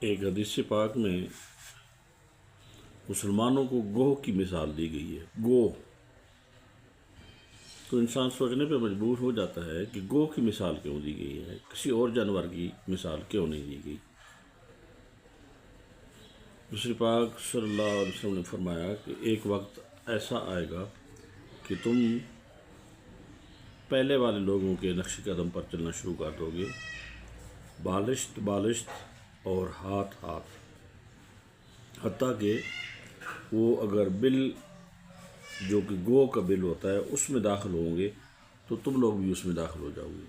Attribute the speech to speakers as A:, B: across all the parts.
A: ایک حدیث پاک میں مسلمانوں کو گوہ کی مثال دی گئی ہے۔ گوہ تو انسان سوچنے پہ مجبور ہو جاتا ہے کہ گوہ کی مثال کیوں دی گئی ہے، کسی اور جانور کی مثال کیوں نہیں دی گئی۔ رسول پاک صلی اللہ علیہ وسلم نے فرمایا کہ ایک وقت ایسا آئے گا کہ تم پہلے والے لوگوں کے نقش قدم پر چلنا شروع کر دو گے، بالشت بالشت اور ہاتھ ہاتھ، حتیٰ کہ وہ اگر بل جو کہ گو کا بل ہوتا ہے اس میں داخل ہوں گے تو تم لوگ بھی اس میں داخل ہو جاؤ گے۔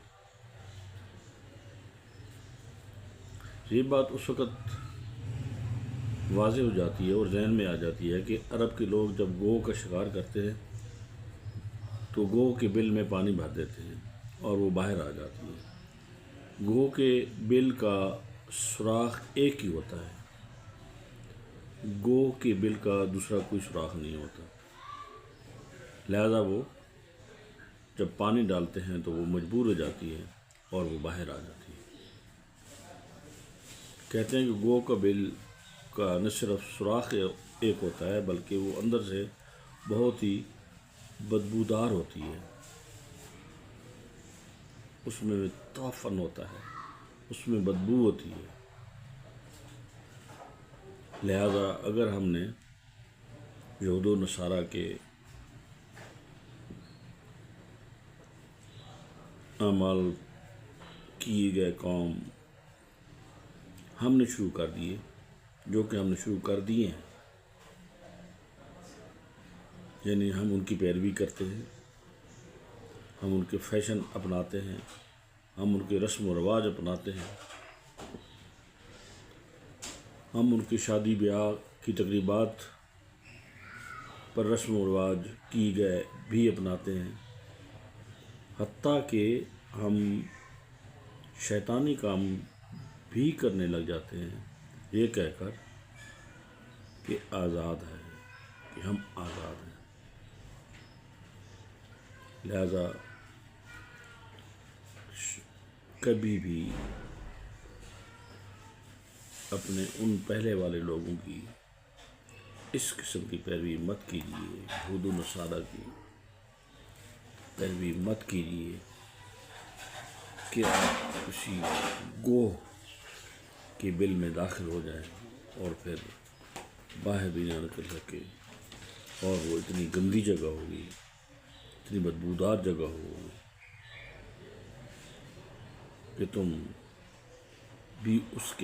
A: یہ بات اس وقت واضح ہو جاتی ہے اور ذہن میں آ جاتی ہے کہ عرب کے لوگ جب گو کا شکار کرتے ہیں تو گو کے بل میں پانی بھر دیتے ہیں اور وہ باہر آ جاتی ہے۔ گو کے بل کا سوراخ ایک ہی ہوتا ہے، گو کے بل کا دوسرا کوئی سوراخ نہیں ہوتا، لہذا وہ جب پانی ڈالتے ہیں تو وہ مجبور ہو جاتی ہے اور وہ باہر آ جاتی ہے۔ کہتے ہیں کہ گو کا بل کا نہ صرف سوراخ ایک ہوتا ہے بلکہ وہ اندر سے بہت ہی بدبودار ہوتی ہے، اس میں تعفن ہوتا ہے، اس میں بدبو ہوتی ہے۔ لہذا اگر ہم نے یہود و نصارہ کے اعمال کیے گئے کام ہم نے شروع کر دیے، جو کہ ہم نے شروع کر دیے ہیں، یعنی ہم ان کی پیروی کرتے ہیں، ہم ان کے فیشن اپناتے ہیں، ہم ان کے رسم و رواج اپناتے ہیں، ہم ان کی شادی بیاہ کی تقریبات پر رسم و رواج کی گئے بھی اپناتے ہیں، حتیٰ کہ ہم شیطانی کام بھی کرنے لگ جاتے ہیں یہ کہہ کر کہ آزاد ہے، کہ ہم آزاد ہیں۔ لہذا کبھی بھی اپنے ان پہلے والے لوگوں کی اس قسم کی پیروی مت کیجیے، یہود و نصارہ کی پیروی مت کیجیے کہ آپ کسی گوہ کے بل میں داخل ہو جائیں اور پھر باہر بھی نہ نکل سکے، اور وہ اتنی گندی جگہ ہوگی، اتنی بدبودار جگہ ہوگی کہ تم بھی اس کے